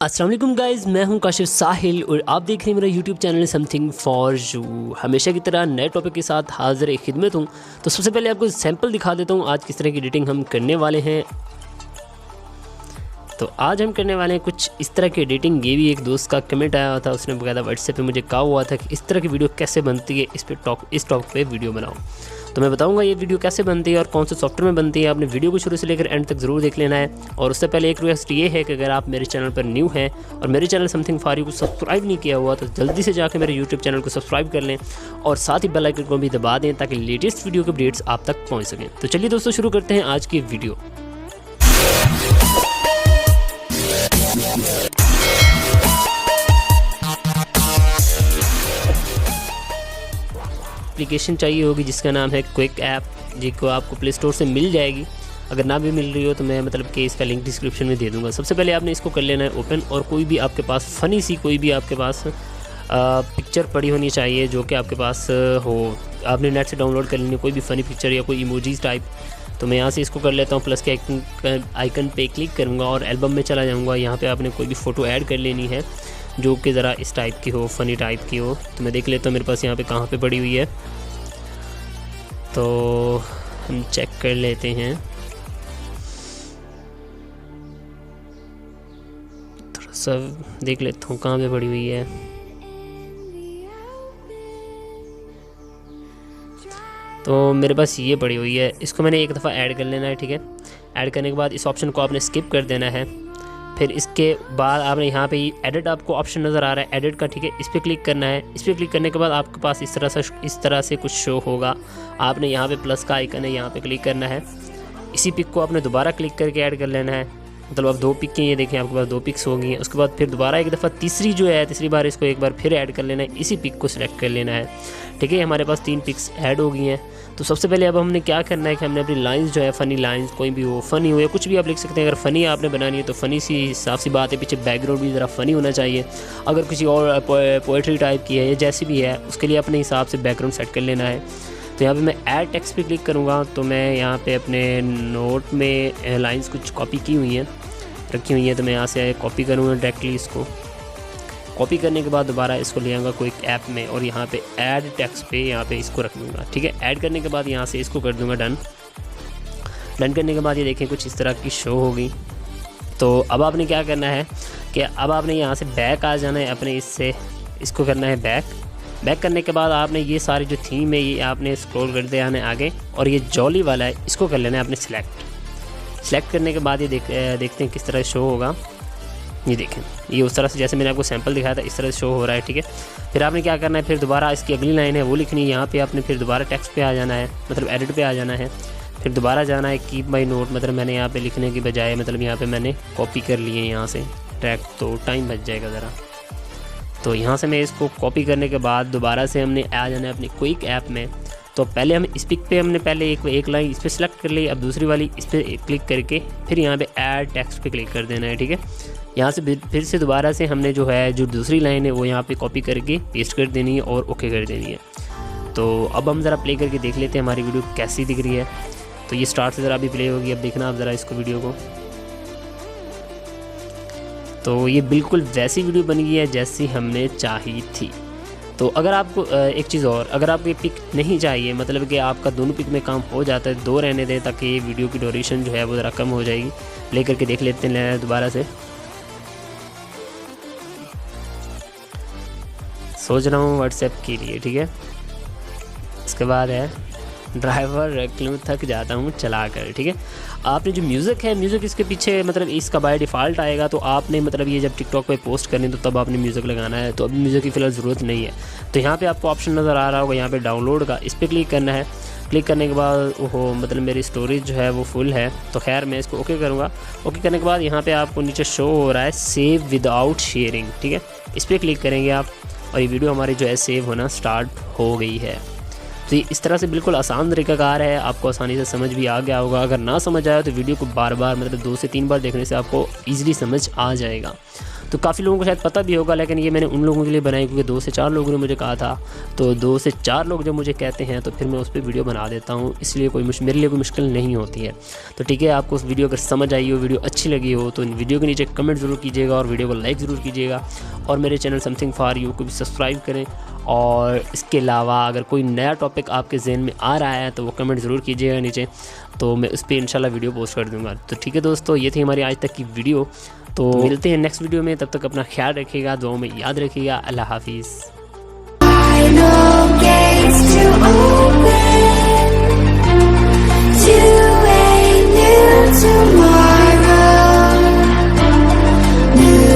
अस्सलाम वालेकुम गाइज़, मैं हूं काशिफ साहिल और आप देख रहे हैं मेरा YouTube channel something for you. हमेशा की तरह नए टॉपिक के साथ हाज़िर खिदमत हूं। तो सबसे पहले आपको सैंपल दिखा देता हूं आज किस तरह की एडिटिंग हम करने वाले हैं। तो आज हम करने वाले हैं कुछ इस तरह की एडिटिंग। ये भी एक दोस्त का कमेंट आया था, उसने बकायदा व्हाट्सएप पे मुझे कहा हुआ था कि इस तरह की वीडियो कैसे बनती है, इस टॉपिक पे वीडियो बनाओ। तो मैं बताऊंगा ये वीडियो कैसे बनती है और कौन से सॉफ्टवेयर में बनती है। आपने वीडियो को शुरू से लेकर एंड तक ज़रूर देख लेना है। और उससे पहले एक रिक्वेस्ट ये है कि अगर आप मेरे चैनल पर न्यू हैं और मेरे चैनल समथिंग फॉर यू को सब्सक्राइब नहीं किया हुआ तो जल्दी से जाकर मेरे यूट्यूब चैनल को सब्सक्राइब कर लें और साथ ही बेल आइकन को भी दबा दें ताकि लेटेस्ट वीडियो के अपडेट्स आप तक पहुँच सकें। तो चलिए दोस्तों, शुरू करते हैं आज की वीडियो। एप्लीकेशन चाहिए होगी जिसका नाम है क्विक ऐप, जिसको आपको प्ले स्टोर से मिल जाएगी। अगर ना भी मिल रही हो तो मैं मतलब कि इसका लिंक डिस्क्रिप्शन में दे दूंगा। सबसे पहले आपने इसको कर लेना है ओपन, और कोई भी आपके पास फ़नी सी कोई भी आपके पास पिक्चर पड़ी होनी चाहिए जो कि आपके पास हो। आपने नेट से डाउनलोड कर लेनी है कोई भी फ़नी पिक्चर या कोई इमोजीज टाइप। तो मैं यहाँ से इसको कर लेता हूँ, प्लस के आइकन पे क्लिक करूँगा और एल्बम में चला जाऊँगा। यहाँ पे आपने कोई भी फ़ोटो ऐड कर लेनी है जो कि ज़रा इस टाइप की हो, फ़नी टाइप की हो। तो मैं देख लेता हूँ मेरे पास यहाँ पे कहाँ पे पड़ी हुई है, तो हम चेक कर लेते हैं। थोड़ा सा देख लेता हूँ कहाँ पे पड़ी हुई है। तो मेरे पास ये पड़ी हुई है, इसको मैंने एक दफ़ा ऐड कर लेना है। ठीक है, ऐड करने के बाद इस ऑप्शन को आपने स्किप कर देना है। फिर इसके बाद आपने यहाँ पे एडिट आपको ऑप्शन नज़र आ रहा है एडिट का, ठीक है, इस पर क्लिक करना है। इस पर क्लिक करने के बाद आपके पास इस तरह से कुछ शो होगा। आपने यहाँ पे प्लस का आइकन है, यहाँ पे क्लिक करना है। इसी पिक को आपने दोबारा क्लिक करके ऐड कर लेना है। मतलब अब 2 पिक की ये देखें, आपके पास 2 पिक्स हो गई हैं। उसके बाद फिर दोबारा एक दफ़ा तीसरी बार इसको एक बार फिर ऐड कर लेना है। इसी पिक को सिलेक्ट कर लेना है। ठीक है, हमारे पास 3 पिक्स ऐड हो गई हैं। तो सबसे पहले अब हमने क्या करना है कि हमने अपनी लाइंस जो है, फ़नी लाइंस कोई भी हो, फ़नी हो या कुछ भी आप लिख सकते हैं। अगर फ़नी आपने बनानी है तो फ़नी सी साफ सी बात है, पीछे बैकग्राउंड भी ज़रा फ़नी होना चाहिए। अगर किसी और पोएट्री टाइप की है या जैसी भी है, उसके लिए अपने हिसाब से बैकग्राउंड सेट कर लेना है। तो यहाँ पे मैं ऐड टेक्स्ट पे क्लिक करूँगा तो मैं यहाँ पे अपने नोट में लाइंस कुछ कॉपी की हुई हैं, रखी हुई हैं। तो मैं यहाँ से कॉपी करूँगा डायरेक्टली। इसको कॉपी करने के बाद दोबारा इसको ले आऊँगा कोई ऐप में और यहाँ पे ऐड टेक्स्ट पे यहाँ पे इसको रख दूँगा। ठीक है, ऐड करने के बाद यहाँ से इसको कर दूँगा डन। डन करने के बाद ये देखें कुछ इस तरह की शो होगी। तो अब आपने क्या करना है कि अब आपने यहाँ से बैक आ जाना है अपने, इसको करना है बैक करने के बाद आपने ये सारी जो थीम है ये आपने स्क्रॉल करते आना है आगे, और ये जॉली वाला है इसको कर लेना है आपने सिलेक्ट करने के बाद ये देखते हैं किस तरह शो होगा। ये देखें, ये उस तरह से जैसे मैंने आपको सैंपल दिखाया था इस तरह से शो हो रहा है। ठीक है, फिर आपने क्या करना है, फिर दोबारा इसकी अगली लाइन है वो लिखनी है। यहाँ पे आपने फिर दोबारा टेक्स्ट पे आ जाना है, मतलब एडिट पे आ जाना है। फिर दोबारा जाना है कीप माई नोट, मतलब मैंने यहाँ पे लिखने की बजाय मतलब यहाँ पे मैंने कॉपी कर लिए यहाँ से ट्रैक, तो टाइम बच जाएगा ज़रा। तो यहाँ से मैं इसको कॉपी करने के बाद दोबारा से हमने आ जाना है अपनी क्विक ऐप में। तो पहले हम इस पिक पे हमने पहले एक लाइन इस पर सेलेक्ट कर ली, अब दूसरी वाली इस पर क्लिक करके फिर यहाँ पे ऐड टेक्स्ट पे क्लिक कर देना है। ठीक है, यहाँ से फिर से दोबारा से हमने जो दूसरी लाइन है वो यहाँ पे कॉपी करके पेस्ट कर देनी है और ओके कर देनी है। तो अब हम ज़रा प्ले करके देख लेते हैं हमारी वीडियो कैसी दिख रही है। तो ये स्टार्ट से ज़रा अभी प्ले होगी, अब देखना आप ज़रा इसको वीडियो को। तो ये बिल्कुल वैसी वीडियो बन गई है जैसी हमने चाही थी। तो अगर आपको एक चीज़ और, अगर आपको ये पिक नहीं चाहिए, मतलब कि आपका दोनों पिक में काम हो जाता है, 2 रहने दें ताकि ये वीडियो की ड्यूरेशन जो है वो ज़रा कम हो जाएगी। प्ले करके देख लेते हैं दोबारा से। सोच रहा हूँ व्हाट्सएप के लिए। ठीक है, इसके बाद है ड्राइवर रख लूँ, थक जाता हूँ चला कर। ठीक है, आपने जो म्यूज़िक है, म्यूज़िक इसके पीछे मतलब इसका बाय डिफ़ॉल्ट आएगा। तो आपने मतलब ये जब टिकटॉक पे पोस्ट करनी तो तब आपने म्यूज़िक लगाना है। तो अभी म्यूज़िक की फ़िलहाल ज़रूरत नहीं है। तो यहाँ पे आपको ऑप्शन नज़र आ रहा होगा यहाँ पे डाउनलोड का, इस पर क्लिक करना है। क्लिक करने के बाद ओहो मतलब मेरी स्टोरेज जो है वो फुल है, तो खैर मैं इसको ओके करूँगा। ओके करने के बाद यहाँ पर आपको नीचे शो हो रहा है सेव विदाउट शेयरिंग। ठीक है, इस पर क्लिक करेंगे आप और ये वीडियो हमारी जो है सेव होना स्टार्ट हो गई है। तो ये इस तरह से बिल्कुल आसान तरीकाकार है, आपको आसानी से समझ भी आ गया होगा। अगर ना समझ आया तो वीडियो को बार बार मतलब 2 से 3 बार देखने से आपको ईज़िली समझ आ जाएगा। तो काफ़ी लोगों को शायद पता भी होगा, लेकिन ये मैंने उन लोगों के लिए बनाई क्योंकि 2 से 4 लोगों ने मुझे कहा था। तो 2 से 4 लोग जब मुझे कहते हैं तो फिर मैं उस पर वीडियो बना देता हूँ, इसलिए मेरे लिए कोई मुश्किल नहीं होती है। तो ठीक है, आपको उस वीडियो अगर समझ आई हो, वीडियो अच्छी लगी हो, तो वीडियो के नीचे कमेंट ज़रूर कीजिएगा और वीडियो को लाइक ज़रूर कीजिएगा, और मेरे चैनल समथिंग फॉर यू को भी सब्सक्राइब करें। और इसके अलावा अगर कोई नया टॉपिक आपके जहन में आ रहा है तो वो कमेंट ज़रूर कीजिएगा नीचे, तो मैं उस पर इंशाल्लाह वीडियो पोस्ट कर दूँगा। तो ठीक है दोस्तों, ये थी हमारी आज तक की वीडियो। तो मिलते हैं नेक्स्ट वीडियो में, तब तक अपना ख्याल रखिएगा, दुआओं में याद रखिएगा। अल्लाह हाफिज़।